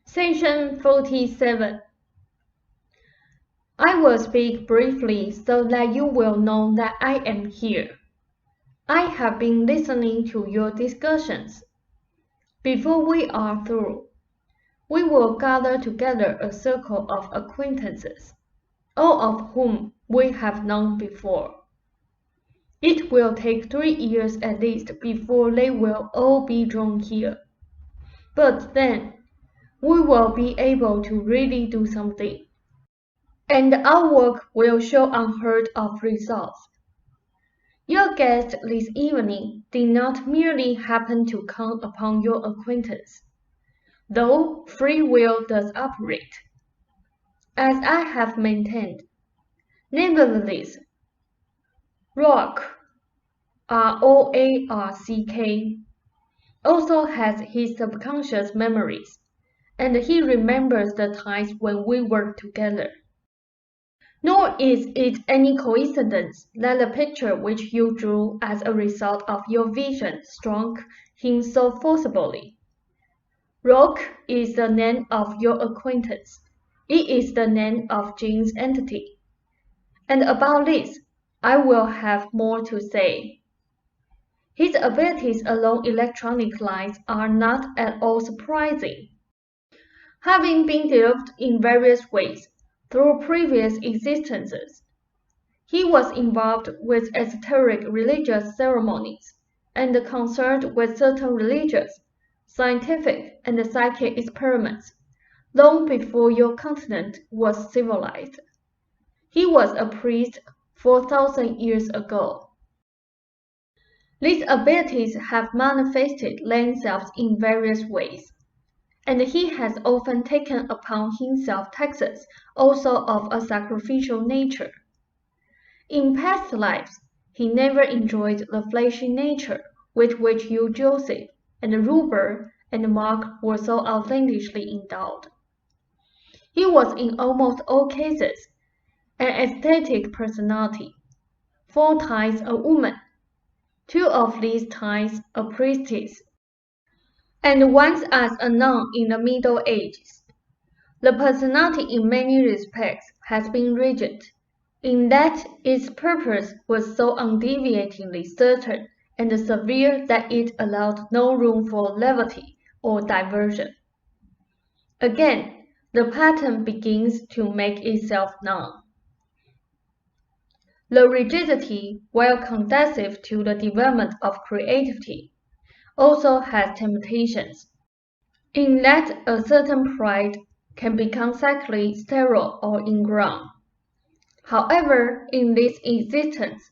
Session 47. I will speak briefly so that you will know that I am here. I have been listening to your discussions. Before we are through, we will gather together a circle of acquaintances, all of whom we have known before. It will take 3 years at least before they will all be drawn here. But then, we will be able to really do something, and our work will show unheard of results. Your guest this evening did not merely happen to come upon your acquaintance, though free will does operate, as I have maintained. Nevertheless, Rock, R-O-A-R-C-K, also has his subconscious memories, and he remembers the times when we worked together. Nor is it any coincidence that the picture which you drew as a result of your vision struck him so forcibly. Rock is the name of your acquaintance. It is the name of Jean's entity. And about this, I will have more to say. His abilities along electronic lines are not at all surprising. Having been developed in various ways through previous existences, he was involved with esoteric religious ceremonies and concerned with certain religious, scientific, and psychic experiments long before your continent was civilized. He was a priest 4,000 years ago. These abilities have manifested themselves in various ways, and he has often taken upon himself taxes also of a sacrificial nature. In past lives, he never enjoyed the fleshy nature with which you, Joseph, and Rupert, and Mark were so authentically endowed. He was in almost all cases an aesthetic personality, 4 times a woman, 2 of these times a priestess, and once as a nun in the Middle Ages. The personality in many respects has been rigid, in that its purpose was so undeviatingly certain and severe that it allowed no room for levity or diversion. Again, the pattern begins to make itself known. The rigidity, while conducive to the development of creativity, also has temptations, in that a certain pride can become slightly sterile or ingrown. However, in this existence,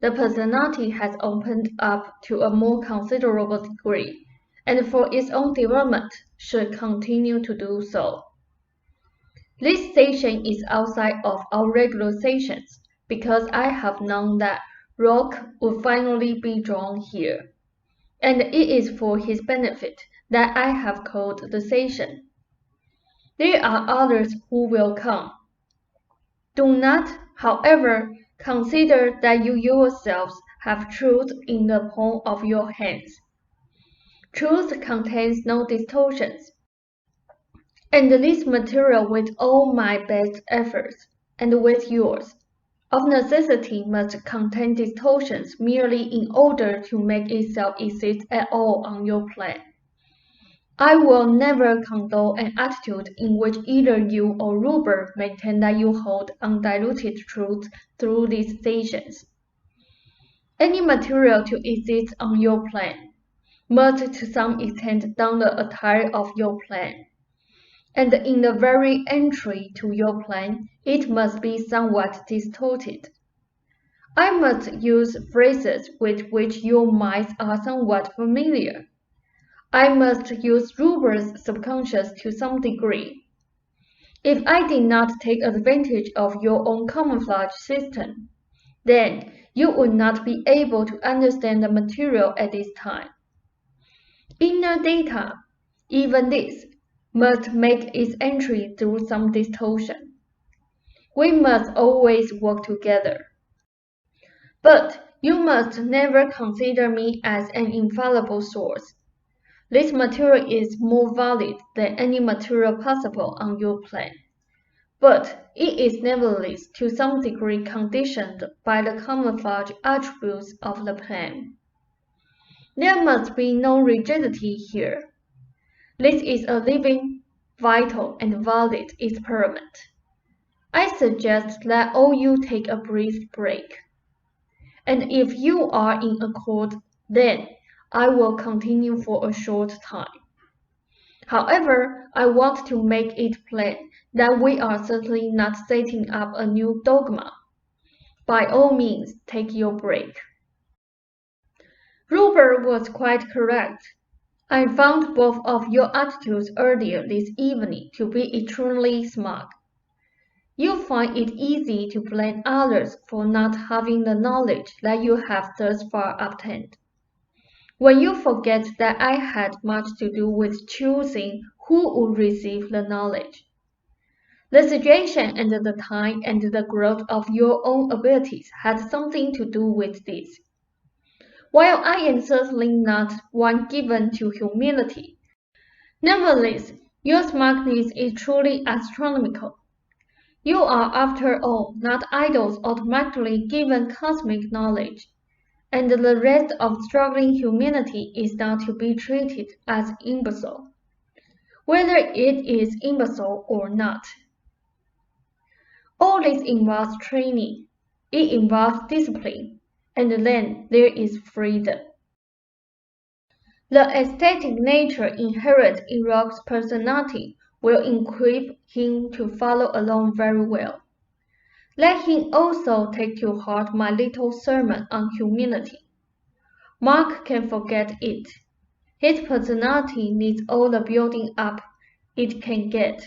the personality has opened up to a more considerable degree, and for its own development should continue to do so. This session is outside of our regular sessions, because I have known that Rock would finally be drawn here, and it is for his benefit that I have called the session. There are others who will come. Do not, however, consider that you yourselves have truth in the palm of your hands. Truth contains no distortions, and this material, with all my best efforts, and with yours, of necessity must contain distortions merely in order to make itself exist at all on your plane. I will never condone an attitude in which either you or Rupert maintain that you hold undiluted truth through these sessions. Any material to exist on your plane must to some extent don the attire of your plane, and in the very entry to your plane it must be somewhat distorted. I must use phrases with which your minds are somewhat familiar. I must use Rupert's subconscious to some degree. If I did not take advantage of your own camouflage system, then you would not be able to understand the material at this time. Inner data, even this, must make its entry through some distortion. We must always work together. But you must never consider me as an infallible source. This material is more valid than any material possible on your plan, but it is nevertheless to some degree conditioned by the camouflage attributes of the plan. There must be no rigidity here. This is a living, vital, and valid experiment. I suggest that all you take a brief break. And if you are in accord, then I will continue for a short time. However, I want to make it plain that we are certainly not setting up a new dogma. By all means, take your break. Robert was quite correct. I found both of your attitudes earlier this evening to be extremely smug. You find it easy to blame others for not having the knowledge that you have thus far obtained, when you forget that I had much to do with choosing who would receive the knowledge. The situation and the time and the growth of your own abilities had something to do with this. While I am certainly not one given to humility, nevertheless, your smugness is truly astronomical. You are, after all, not idols automatically given cosmic knowledge, and the rest of struggling humanity is not to be treated as imbecile, whether it is imbecile or not. All this involves training, it involves discipline, and then there is freedom. The aesthetic nature inherent in Rock's personality will equip him to follow along very well. Let him also take to heart my little sermon on humility. Mark can forget it. His personality needs all the building up it can get.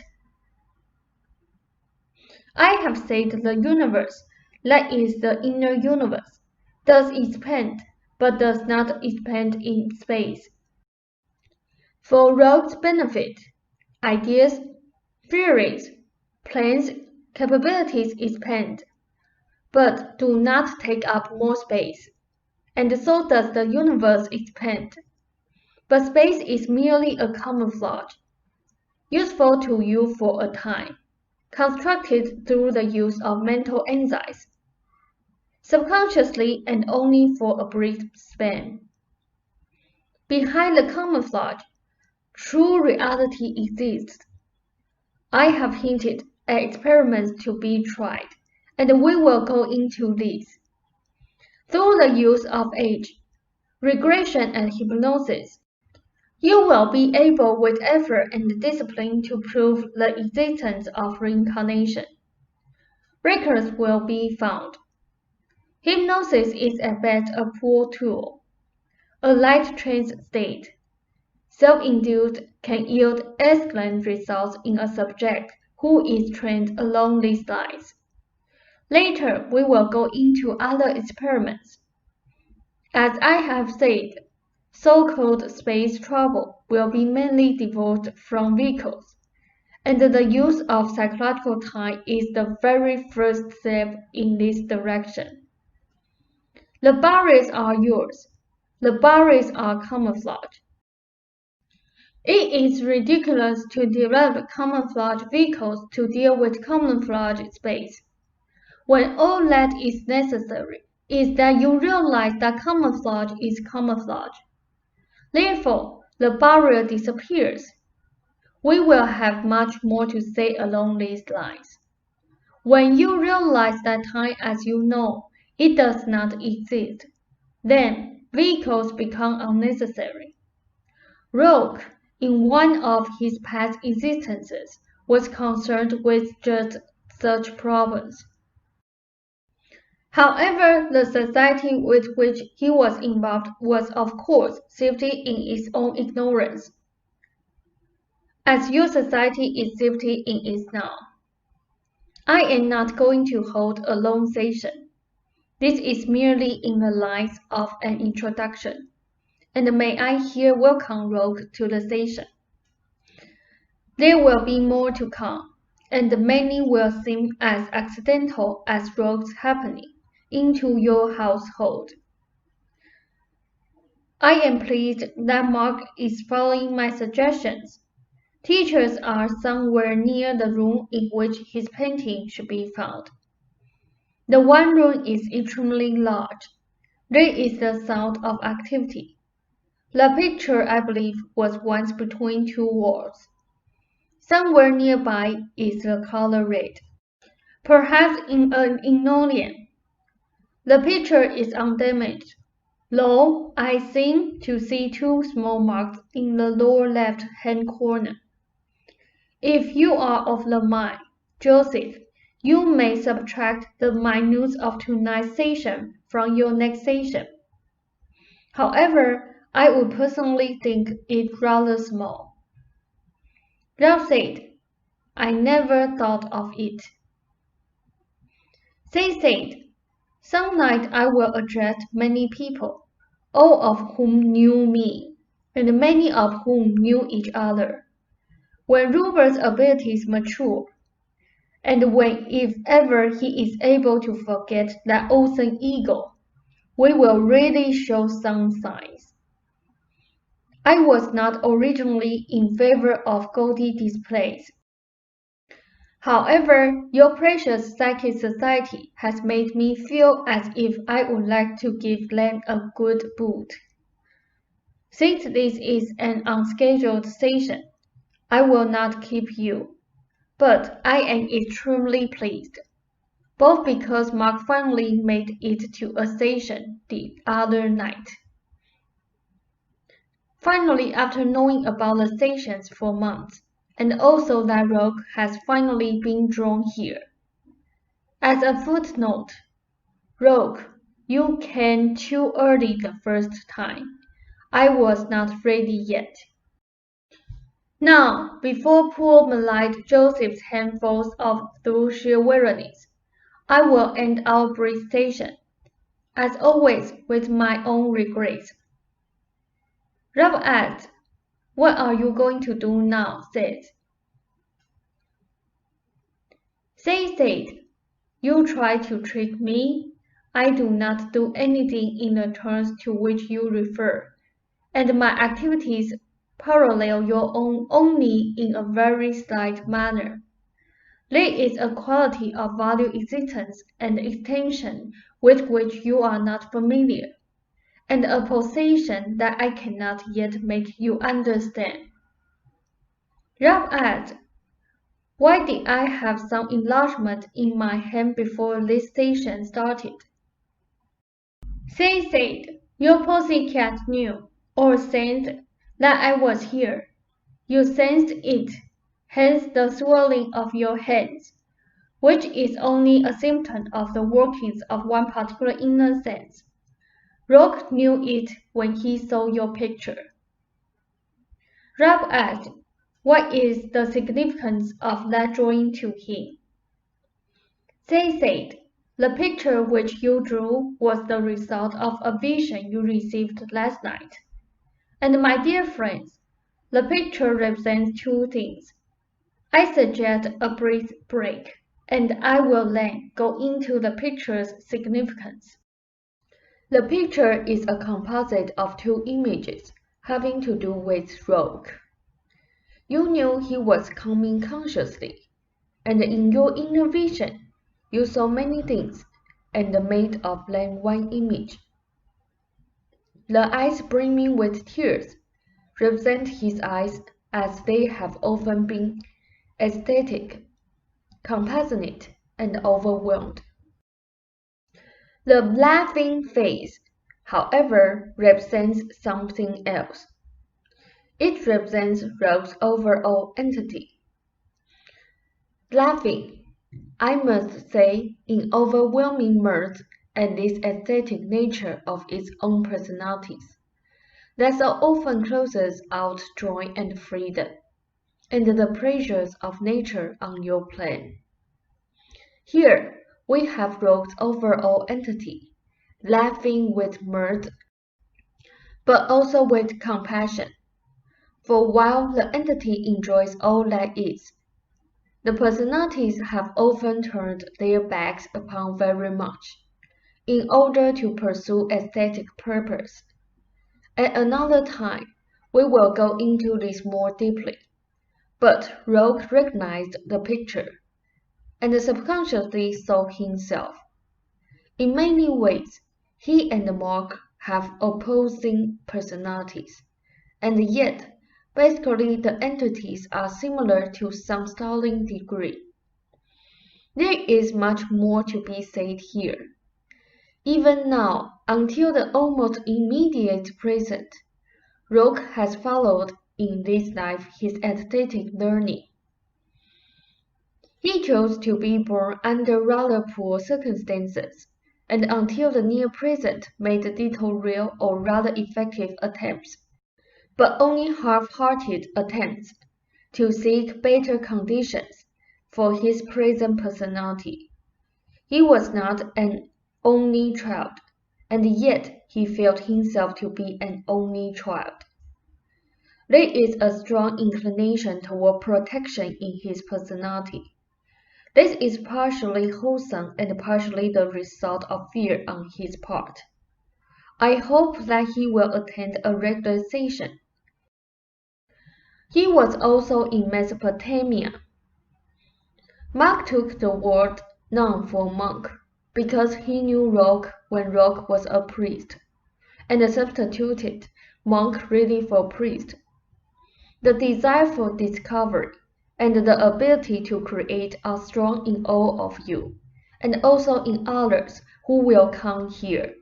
I have said the universe, that is the inner universe, does expand, but does not expand in space. For Rogue's benefit, ideas, theories, plans, capabilities expand, but do not take up more space, and so does the universe expand. But space is merely a camouflage, useful to you for a time, constructed through the use of mental enzymes, subconsciously and only for a brief span. Behind the camouflage, true reality exists. I have hinted at experiments to be tried, and we will go into these. Through the use of age, regression and hypnosis, you will be able with effort and discipline to prove the existence of reincarnation. Records will be found. Hypnosis is at best a poor tool, a light trance state. Self-induced can yield excellent results in a subject who is trained along these lines. Later, we will go into other experiments. As I have said, so-called space travel will be mainly divorced from vehicles, and the use of psychological time is the very first step in this direction. The barriers are yours. The barriers are camouflage. It is ridiculous to develop camouflage vehicles to deal with camouflage space, when all that is necessary is that you realize that camouflage is camouflage. Therefore, the barrier disappears. We will have much more to say along these lines. When you realize that time as you know it does not exist, then vehicles become unnecessary. Rogue, in one of his past existences, was concerned with just such problems. However, the society with which he was involved was of course safety in its own ignorance, as your society is safety in its now. I am not going to hold a long session. This is merely in the lines of an introduction, and may I here welcome Rogue to the session. There will be more to come, and many will seem as accidental as Rogue's happening into your household. I am pleased that Mark is following my suggestions. Teachers are somewhere near the room in which his painting should be found. The one room is extremely large. There is the sound of activity. The picture, I believe, was once between two walls. Somewhere nearby is the color red, perhaps in an linoleum. The picture is undamaged, though I seem to see two small marks in the lower left-hand corner. If you are of the mind, Joseph, you may subtract the minutes of tonight's session from your next session. However, I would personally think it rather small. Ralph said, I never thought of it. They said, some night I will address many people, all of whom knew me, and many of whom knew each other. When Rupert's abilities mature, and when, if ever, he is able to forget that awesome ego, we will really show some signs. I was not originally in favor of gaudy displays. However, your precious psychic society has made me feel as if I would like to give them a good boot. Since this is an unscheduled session, I will not keep you, but I am extremely pleased, both because Mark finally made it to a session the other night. Finally, after knowing about the sessions for months, and also that Rogue has finally been drawn here. As a footnote, Rogue, you came too early the first time. I was not ready yet. Now, before poor maligned Joseph's handfuls of through sheer weariness, I will end our brief session, as always with my own regrets. Ralph asked, what are you going to do now, Seth? They said, you try to trick me. I do not do anything in the terms to which you refer, and my activities parallel your own only in a very slight manner. There is a quality of value existence and extension with which you are not familiar, and a position that I cannot yet make you understand. Ralph asked, why did I have some enlargement in my hand before this session started? They said, your pussycat knew, or sensed, that I was here. You sensed it, hence the swelling of your hands, which is only a symptom of the workings of one particular inner sense. Rogue knew it when he saw your picture. Ralph asked, what is the significance of that drawing to him? They said, the picture which you drew was the result of a vision you received last night. And my dear friends, the picture represents two things. I suggest a brief break, and I will then go into the picture's significance. The picture is a composite of two images having to do with Rogue. You knew he was coming consciously, and in your inner vision, you saw many things, and made of them one image. The eyes brimming with tears represent his eyes as they have often been ecstatic, compassionate, and overwhelmed. The laughing face, however, represents something else. It represents Rogue's overall entity. Laughing, I must say, in overwhelming mirth at this aesthetic nature of its own personalities, that so often closes out joy and freedom, and the pleasures of nature on your plane. Here we have Rogue's overall entity, laughing with mirth, but also with compassion. For while the entity enjoys all that is, the personalities have often turned their backs upon very much, in order to pursue aesthetic purpose. At another time, we will go into this more deeply. But Rogue recognized the picture, and subconsciously saw himself. In many ways, he and Mark have opposing personalities, and yet, basically the entities are similar to some startling degree. There is much more to be said here. Even now, until the almost immediate present, Rogue has followed in this life his aesthetic learning. He chose to be born under rather poor circumstances, and until the near present made little real or rather effective attempts, but only half-hearted attempts, to seek better conditions for his present personality. He was not an only child, and yet he felt himself to be an only child. There is a strong inclination toward protection in his personality. This is partially wholesome and partially the result of fear on his part. I hope that he will attend a regular session. He was also in Mesopotamia. Mark took the word nun for monk because he knew Rogue when Rogue was a priest, and substituted monk really for priest. The desire for discovery and the ability to create are strong in all of you, and also in others who will come here.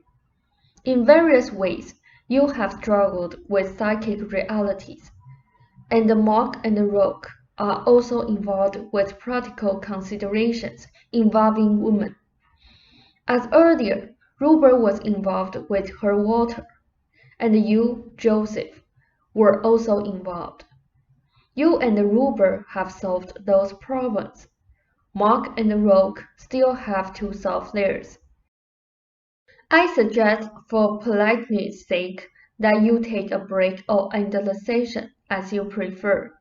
In various ways, you have struggled with psychic realities, and Mark and Rogue are also involved with practical considerations involving women. As earlier, Ruber was involved with her water, and you, Joseph, were also involved. You and Ruber have solved those problems. Mark and Rogue still have to solve theirs. I suggest for politeness' sake that you take a break or end the session as you prefer.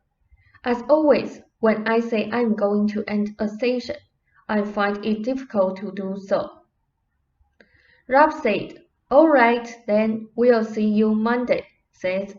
As always, when I say I'm going to end a session, I find it difficult to do so. Rob said, "All right, then we'll see you Monday," says